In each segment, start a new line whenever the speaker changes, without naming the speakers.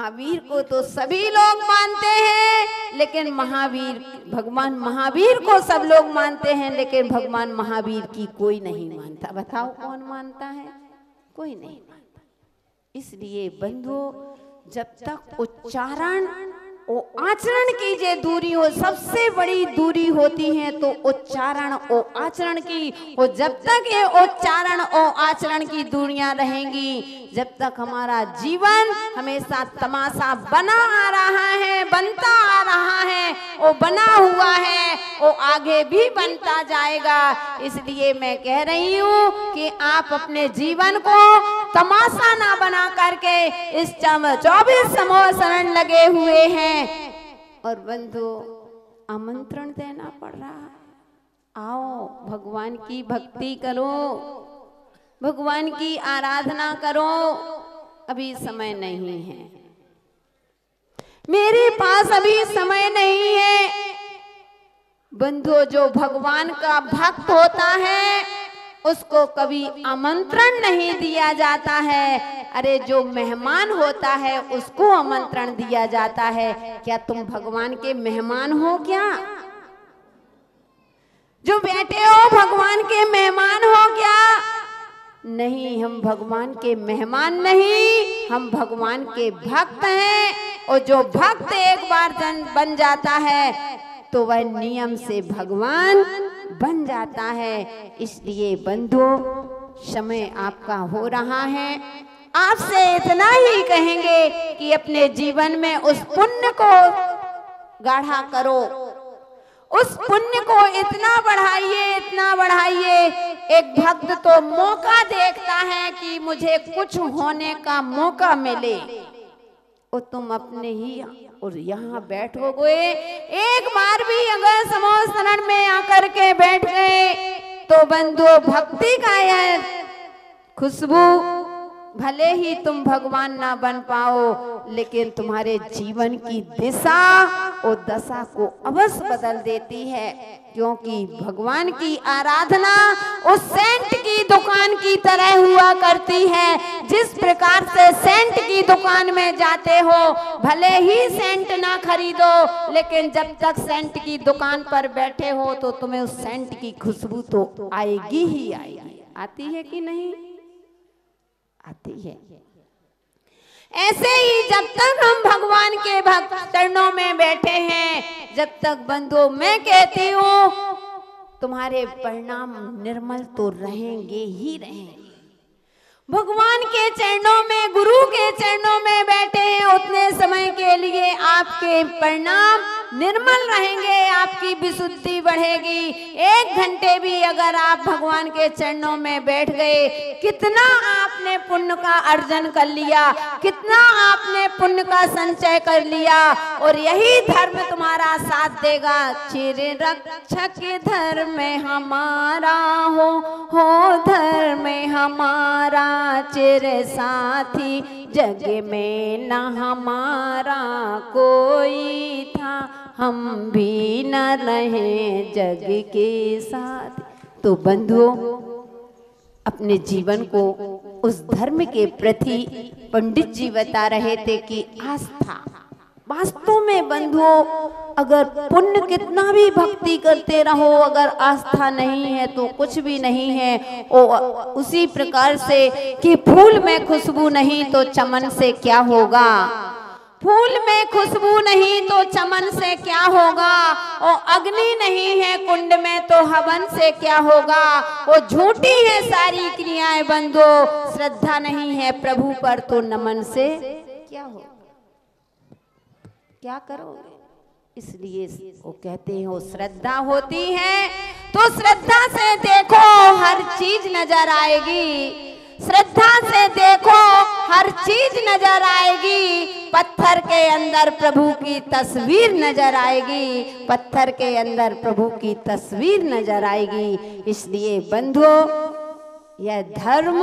महावीर को तो सभी लोग मानते हैं, लेकिन भगवान महावीर को सब लोग मानते हैं, लेकिन भगवान महावीर की कोई नहीं मानता। बताओ कौन मानता है? कोई नहीं मानता। इसलिए बंधुओं, जब तक उच्चारण और आचरण की जे दूरी हो, सबसे बड़ी दूरी होती है तो उच्चारण और आचरण की। और जब तक ये उच्चारण और आचरण की दूरियां रहेंगी, जब तक हमारा जीवन हमेशा तमाशा बना आ रहा है, बनता आ रहा है, वो बना हुआ है, वो आगे भी बनता जाएगा। इसलिए मैं कह रही हूँ कि आप अपने जीवन को तमाशा ना बना करके इस 24 समूह शरण लगे हुए हैं। और बंधु, आमंत्रण देना पड़ रहा है, आओ भगवान की भक्ति करो, भगवान की आराधना करो। अभी समय नहीं है, मेरे पास अभी समय नहीं है। बंधु, जो भगवान का भक्त होता है उसको कभी आमंत्रण नहीं दिया जाता है। अरे जो मेहमान होता है उसको आमंत्रण दिया जाता है। क्या तुम भगवान के मेहमान हो? क्या जो बैठे हो भगवान के मेहमान हो क्या? नहीं, हम भगवान के मेहमान नहीं, हम भगवान के भक्त हैं। और जो भक्त एक बार बन जाता है तो वह नियम से भगवान बन जाता है। इसलिए बंधु, समय आपका हो रहा है, आपसे इतना ही कहेंगे कि अपने जीवन में उस पुण्य को गाढ़ा करो, उस पुण्य को इतना बढ़ाइए, इतना बढ़ाइए। एक भक्त तो मौका देखता है कि मुझे कुछ होने का मौका मिले, और तुम अपने ही और यहाँ बैठोगे। एक बार भी अगर समूह शरण में आकर के बैठ गए तो बंधु, भक्ति का यह खुशबू, भले ही तुम भगवान ना बन पाओ, लेकिन तुम्हारे जीवन की दिशा और दशा को अवश्य बदल देती है। क्योंकि भगवान की आराधना उस सेंट की दुकान की तरह हुआ करती है। जिस प्रकार से सेंट की दुकान में जाते हो, भले ही सेंट ना खरीदो, लेकिन जब तक सेंट की दुकान पर बैठे हो तो तुम्हें उस सेंट की खुशबू तो आएगी ही आएगी। आती है कि नहीं? आती है। ऐसे ही जब तक हम भगवान के भक्त चरणों में बैठे हैं, जब तक बंधु मैं कहती हूँ तुम्हारे परिणाम निर्मल तो रहेंगे ही रहेंगे। भगवान के चरणों में, गुरु के चरणों में बैठे हैं, उतने समय के लिए आपके परिणाम निर्मल रहेंगे, आपकी विशुद्धि बढ़ेगी। 1 घंटे भी अगर आप भगवान के चरणों में बैठ गए, कितना आपने पुण्य का अर्जन कर लिया, कितना आपने पुण्य का संचय कर लिया। और यही धर्म तुम्हारा साथ देगा। चिर रक्षक धर्म हमारा हो धर्म हमारा, चिर साथी जग में न हमारा कोई था, हम भी न रहे जग के साथ। तो बंधुओं, अपने जीवन को उस धर्म के प्रति पंडित जी बता रहे थे कि आस्था। वास्तव में बंधुओं, अगर पुण्य कितना भी भक्ति करते रहो, अगर आस्था नहीं है तो कुछ भी नहीं है। उसी प्रकार से कि फूल में खुशबू नहीं तो चमन से क्या होगा, फूल में खुशबू नहीं तो चमन से क्या होगा, और अग्नि नहीं है कुंड में तो हवन से क्या होगा। वो झूठी है सारी क्रियाएं बंधो, श्रद्धा नहीं है प्रभु पर तो नमन से क्या होगा, क्या करोगे। इसलिए वो कहते हैं वो श्रद्धा होती है तो श्रद्धा से देखो हर चीज नजर आएगी, श्रद्धा से देखो हर चीज नजर आएगी। पत्थर के अंदर प्रभु की तस्वीर नजर आएगी, पत्थर के अंदर प्रभु की तस्वीर नजर आएगी। इसलिए बंधुओं, यह धर्म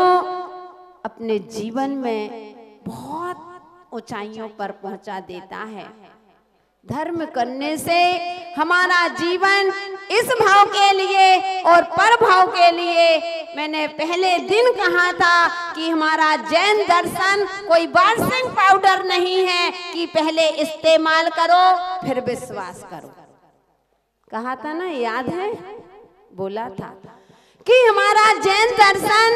अपने जीवन में बहुत ऊंचाइयों पर पहुंचा देता है। धर्म करने से हमारा जीवन इस भाव के लिए और पर भाव के लिए मैंने पहले दिन कहा था कि हमारा जैन दर्शन कोई वार्षिक पाउडर नहीं है कि पहले इस्तेमाल करो फिर विश्वास करो। कहा था ना, याद है? बोला था कि हमारा जैन दर्शन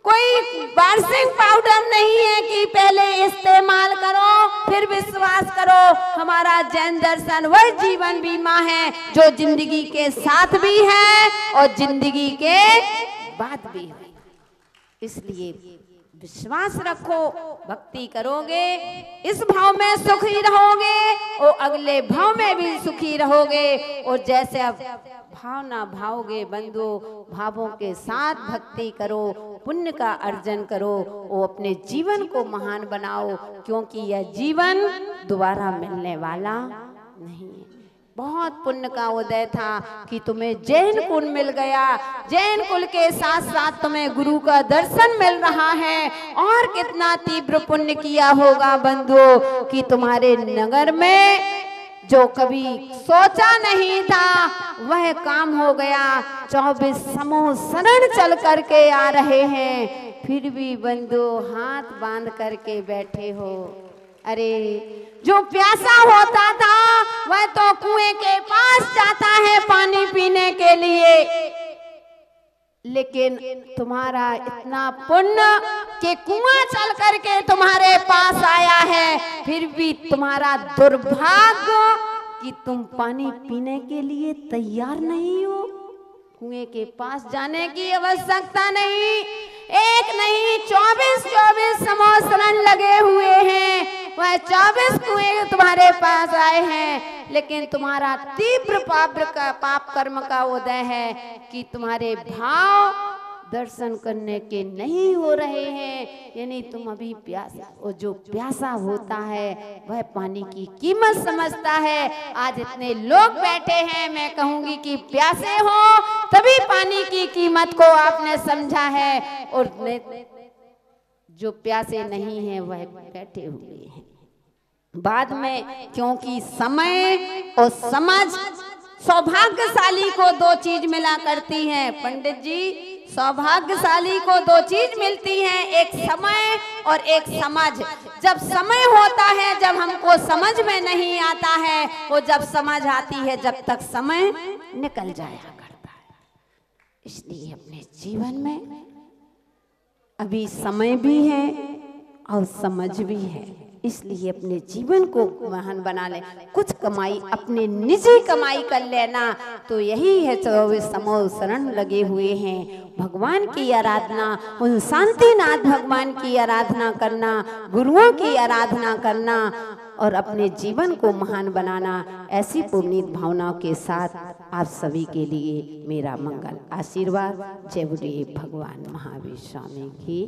कोई वार्षिक पाउडर नहीं है कि पहले इस्तेमाल करो फिर विश्वास करो। हमारा जैन दर्शन वह जीवन बीमा है जो जिंदगी के साथ भी है और जिंदगी के बाद भी है। इसलिए विश्वास रखो, भक्ति करोगे, इस भाव में सुखी रहोगे और अगले भाव में भी सुखी रहोगे। और जैसे अब भाव ना भाओगे बंधु, भावों के साथ भक्ति करो, पुण्य का अर्जन करो और अपने जीवन को महान बनाओ, क्योंकि यह जीवन दोबारा मिलने वाला नहीं है। बहुत पुण्य का उदय था कि तुम्हें जैन कुल मिल गया, जैन कुल के साथ साथ तुम्हें गुरु का दर्शन मिल रहा है। और कितना तीव्र पुण्य किया होगा बंधु कि तुम्हारे नगर में जो कभी सोचा नहीं था वह काम हो गया। 24 समूह शरण चल करके आ रहे हैं, फिर भी बंधु हाथ बांध करके बैठे हो। अरे जो प्यासा होता था वह तो कुएं के पास जाता है पानी पीने के लिए, लेकिन तुम्हारा इतना पुण्य कि कुआं चल करके तुम्हारे पास आया है, फिर भी तुम्हारा दुर्भाग्य कि तुम पानी पीने के लिए तैयार नहीं हो। कुएं के पास जाने की आवश्यकता नहीं, एक नहीं 24 समोसरन लगे हुए हैं, वह 24 कुएं तुम्हारे पास आए हैं, लेकिन तुम्हारा तीव्र पाप कर्म का उदय है कि तुम्हारे भाव दर्शन करने के नहीं हो रहे हैं। यानी तुम अभी प्यासा, और जो प्यासा होता है वह पानी की कीमत समझता है। आज इतने लोग बैठे हैं, मैं कहूंगी कि प्यासे हो तभी पानी की कीमत को आपने समझा है, और जो प्यासे नहीं हैं वह बैठे हुए हैं। बाद में क्योंकि समय और समझ, सौभाग्यशाली को दो चीज मिला करती हैं पंडित जी, सौभाग्यशाली को दो चीज मिलती हैं, एक समय और एक समझ। जब समय होता है, जब हमको समझ में नहीं आता है, वो जब समझ आती है, जब तक समय निकल जाया करता है। इसलिए अपने जीवन में अभी समय भी है और समझ भी है, इसलिए अपने जीवन को महान बना ले। कुछ कमाई अपने निजी कमाई कर लेना, तो यही है 24 समूह शरण लगे हुए हैं। भगवान की आराधना, उन शांतिनाथ भगवान की आराधना करना, गुरुओं की आराधना करना और अपने जीवन को महान बनाना, ऐसी पुनीत भावनाओं के साथ आप सभी के लिए मेरा मंगल आशीर्वाद। जय गुरुदेव भगवान महावीर स्वामी की।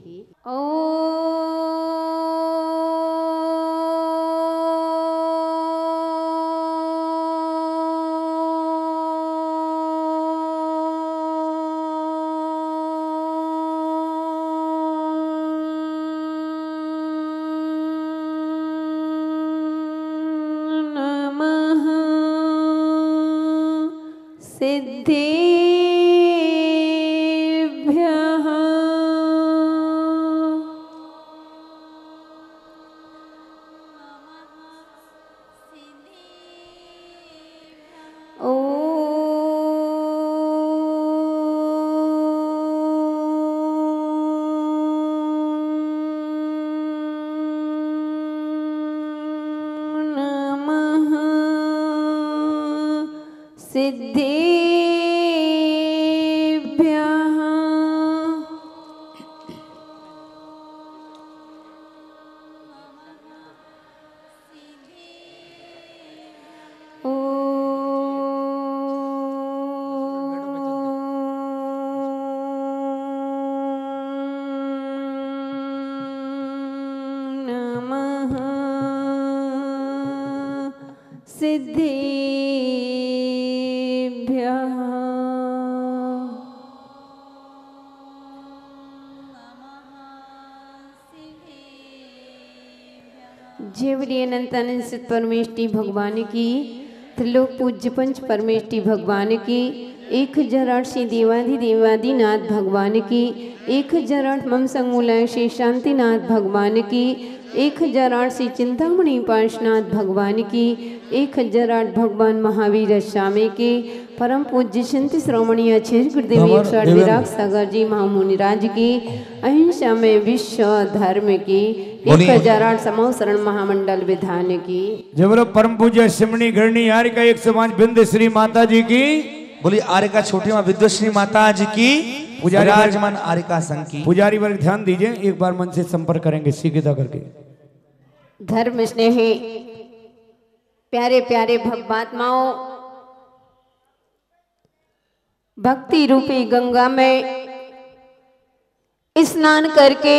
सिद्धिभ्यः नमः सिद्धिभ्यः। नमः सिद्धिभ्यः। जय बोलिए अनंत अनंत परमेष्टि भगवान की। त्रिलोक पूज्य पंच परमेष्टि भगवान की 1008 श्री देवादिनाथ भगवान की 1008 मम संगमूलय श्री शांतिनाथ भगवान की 1008 श्री चिंतामणि पार्श्वनाथ भगवान की 1008 भगवान महावीर स्वामी की परम पूज्य संत श्रोमणी आचार्य गुरुदेव 108 विराग सागर जी महामुनिराज की अहिंसा में विश्व धर्म की 1008 समूह शरण महामंडल विधान की
जबर परम पूज्य सिमणी घरणी आर्य का 105 बिंद श्री माता जी की
बोली आर्य का छोटी माँ विद्वश्री माता जी की पुजारी विराजमान आर्य का संघ की
पुजारी वर्ग ध्यान दीजिए, एक बार मन से संपर्क करेंगे सीधा करके।
धर्म स्नेही प्यारे प्यारे भक्तात्माओं, भक्ति रूपी गंगा में स्नान करके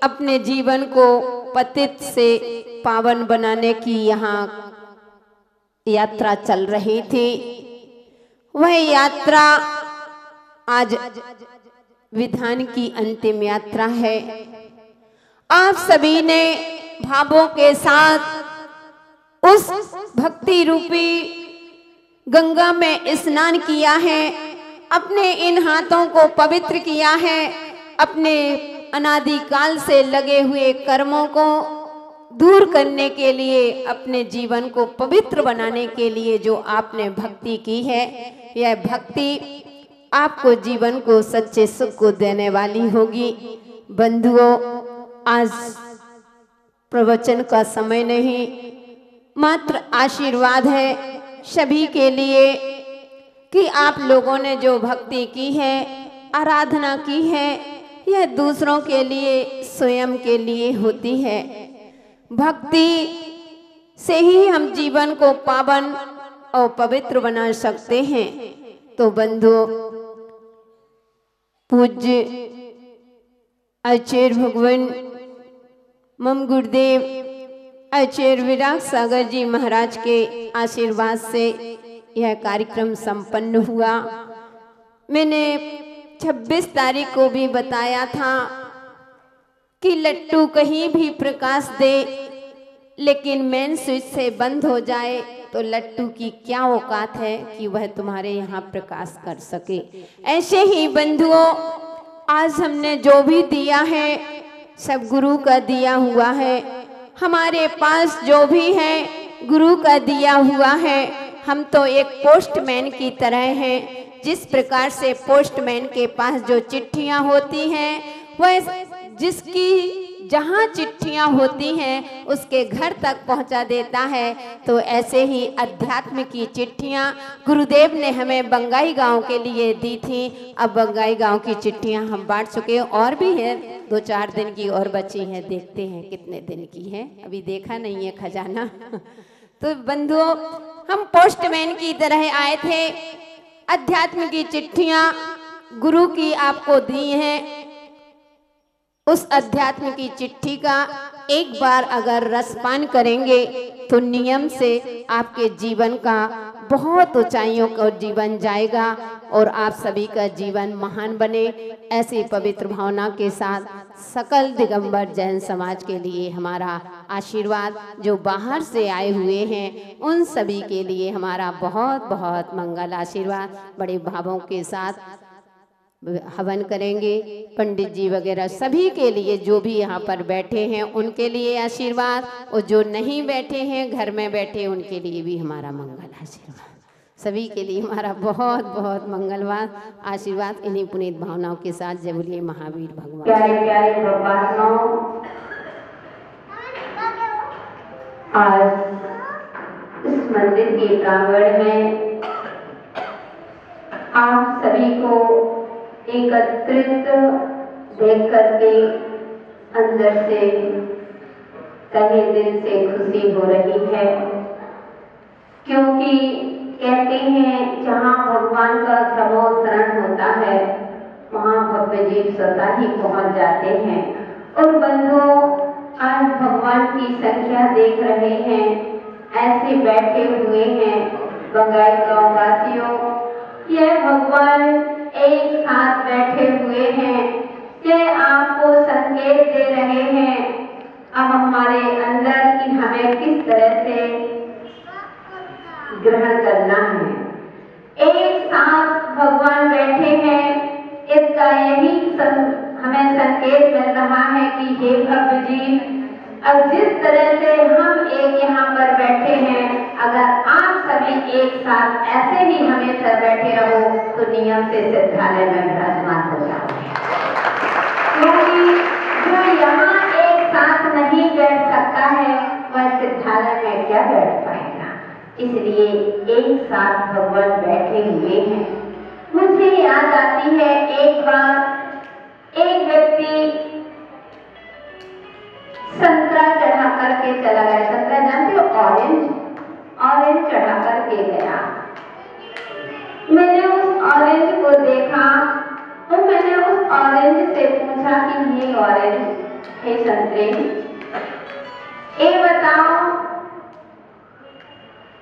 अपने जीवन को पतित से पावन बनाने की यहाँ यात्रा चल रही थी। वह यात्रा आज विधान की अंतिम यात्रा है। आप सभी ने भावों के साथ उस भक्ति रूपी गंगा में स्नान किया है, अपने इन हाथों को पवित्र किया है, अपने अनादिकाल से लगे हुए कर्मों को दूर करने के लिए, अपने जीवन को पवित्र बनाने के लिए जो आपने भक्ति की है, यह भक्ति आपको जीवन को सच्चे सुख को देने वाली होगी। बंधुओं, आज प्रवचन का समय नहीं, मात्र आशीर्वाद है सभी के लिए कि आप लोगों ने जो भक्ति की है, आराधना की है, यह दूसरों के लिए, स्वयं के लिए होती है। भक्ति से ही हम जीवन को पावन और पवित्र बना सकते हैं। तो बंधुओं, पूज्य आचार्य भगवान मम गुरुदेव आचार्य विराग सागर जी महाराज के आशीर्वाद से यह कार्यक्रम संपन्न हुआ। मैंने 26 तारीख को भी बताया था कि लट्टू कहीं भी प्रकाश दे, लेकिन मेन स्विच से बंद हो जाए तो लट्टू की क्या औकात है कि वह तुम्हारे यहाँ प्रकाश कर सके। ऐसे ही बंधुओं, आज हमने जो भी दिया है सब गुरु का दिया हुआ है। हमारे पास जो भी है गुरु का दिया हुआ है। हम तो एक पोस्टमैन की तरह हैं। जिस प्रकार से पोस्टमैन के पास जो चिट्ठियां होती हैं, वह जिसकी जहां चिट्ठियां होती हैं उसके घर तक पहुंचा देता है, तो ऐसे ही अध्यात्म की चिट्ठियां गुरुदेव ने हमें बंगाई गांव के लिए दी थी। अब बंगाई गांव की चिट्ठियां हम बांट चुके हैं, और भी है 2-4 दिन की और बची हैं, देखते हैं कितने दिन की है, अभी देखा नहीं है खजाना। तो बंधुओं, हम पोस्टमैन की तरह आए थे। अध्यात्म की चिट्ठियां गुरु की आपको दी हैं। उस अध्यात्म की चिट्ठी का एक बार अगर रसपान करेंगे तो नियम से आपके जीवन का बहुत ऊंचाइयों का जीवन जाएगा और आप सभी का जीवन महान बने। ऐसी पवित्र भावना के साथ सकल दिगंबर जैन समाज के लिए हमारा आशीर्वाद, जो बाहर से आए हुए हैं उन सभी के लिए हमारा बहुत बहुत मंगल आशीर्वाद। बड़े भावों के साथ हवन करेंगे। पंडित जी वगैरह सभी के लिए, जो भी यहाँ पर बैठे हैं उनके लिए आशीर्वाद, और जो नहीं बैठे हैं घर में बैठे उनके लिए भी हमारा मंगल आशीर्वाद। सभी के लिए हमारा बहुत बहुत मंगलवार आशीर्वाद। इन्हीं पुनीत भावनाओं के साथ जय बोलिए महावीर भगवान। प्यारे प्यारे भगवानों, आज इस मंदिर के प्रांगण में आप सभी को एकत्रित देख करके अंदर से तहे दिल से खुशी हो रही है, क्योंकि कहते हैं जहाँ भगवान का समूह शरण होता है वहाँ भव्य जीव स्वतः ही पहुँच जाते हैं। और बंधुओं, आज भगवान की संख्या देख रहे हैं, ऐसे बैठे हुए हैं बंगाई गांव वासियों। यह भगवान एक साथ बैठे हुए हैं, यह आपको संकेत दे रहे हैं अब हमारे अंदर कि हमें किस तरह से ग्रहण करना है। एक साथ भगवान बैठे हैं, इसका यही हमें संकेत मिल रहा है कि हे भव्य जी, अब जिस तरह से हम एक यहाँ पर बैठे हैं, अगर आप सभी एक साथ ऐसे ही हमेशा बैठे रहो तो नियम से सिद्धालय में विराजमान हो जाओगे। क्योंकि जो यहाँ एक साथ नहीं बैठ सकता है वह सिद्धालय में क्या बैठ पाएगा। इसलिए एक साथ भगवान बैठे हुए हैं। मुझे याद आती है एक बार एक व्यक्ति संतरा चढ़ा करके चला गया। संतरा जानते हो, ऑरेंज चढ़ा करके गया। मैंने उस ऑरेंज को देखा तो मैंने उस ऑरेंज से पूछा कि ये ऑरेंज है संतरे, ये बताओ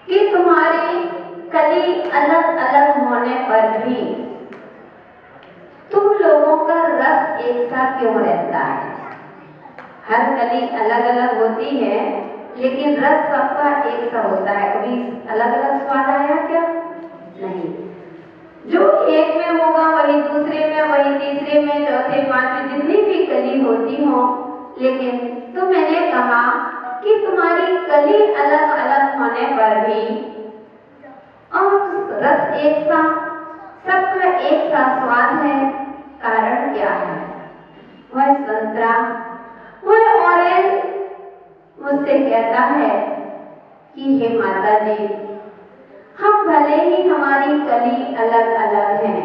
कि तुम्हारी कली अलग अलग होने पर भी तुम लोगों का रस एक सा क्यों रहता है? हर कली अलग अलग होती है लेकिन रस सबका एक सा होता है। कभी अलग अलग स्वाद आया क्या? नहीं। जो एक में होगा वही दूसरे में, वही तीसरे में, चौथे, पांचवें, जितनी भी कली होती हो। लेकिन तो मैंने कहा कि तुम्हारी कली अलग अलग होने पर भी और रस एक सा, सबका एक सा स्वाद है। कारण क्या है? वह संतरा, वह ऑरेंज मुझसे कहता है कि हे माता जी, हम भले ही हमारी कली अलग अलग है,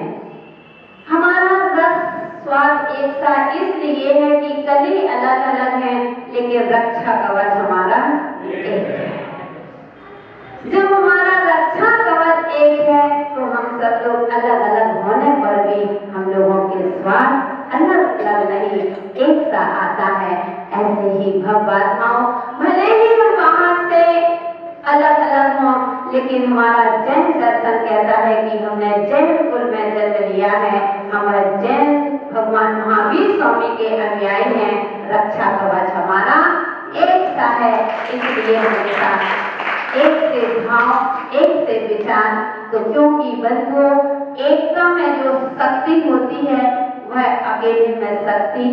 हमारा रस स्वाद एक सा इसलिए है कि कली अलग अलग है लेकिन रक्षा कवच हमारा एक है। जब हमारा रक्षा कवच एक है तो हम सब लोग अलग अलग होने पर भी हम लोगों के स्वाद अलग अलग नहीं, एक सा आता है। ऐसे ही भवआत्माओं, भले ही हम बाहर से अलग अलग हों लेकिन हमारा जैन दर्शन कहता है कि हमने जैन कुल में जन्म लिया है। हमारे जैन भगवान महावीर स्वामी के अनुयायी हैं। रक्षा कवच हमारा एक सा है, इसलिए हमेशा एक से भाव, एक से विचार। तो क्योंकि बंधुओं, एकता में जो शक्ति होती है वह अकेले में शक्ति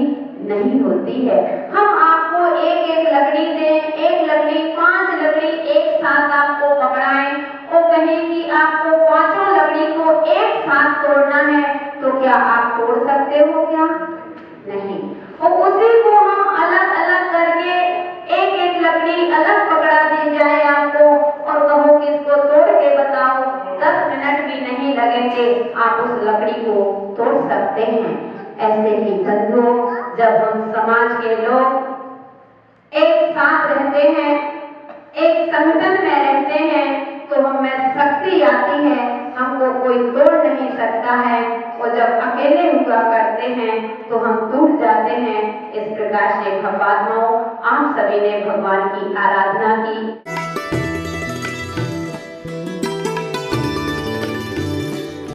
नहीं होती है। हम आपको एक एक लकड़ी दें, एक लकड़ी, 5 लकड़ी एक साथ आपको पकड़ाएं और कहें कि आपको 5 लकड़ी को एक साथ तोड़ना है, तो क्या आप तोड़ सकते हो क्या? नहीं। और उसी को हम अलग अलग करके एक एक लकड़ी अलग पकड़ा दी जाए आपको और कहो कि इसको तोड़ के बताओ, 10 मिनट भी नहीं लगेंगे, आप उस लकड़ी को तोड़ सकते हैं। ऐसे ही बंधुओं, जब हम समाज के लोग एक साथ रहते हैं, एक संगठन में रहते हैं, तो हमें शक्ति आती है, हमको कोई तोड़ नहीं सकता है। और जब अकेले हुआ करते हैं तो हम टूट जाते हैं। इस प्रकार से भवआत्माओं, आप सभी ने भगवान की आराधना की।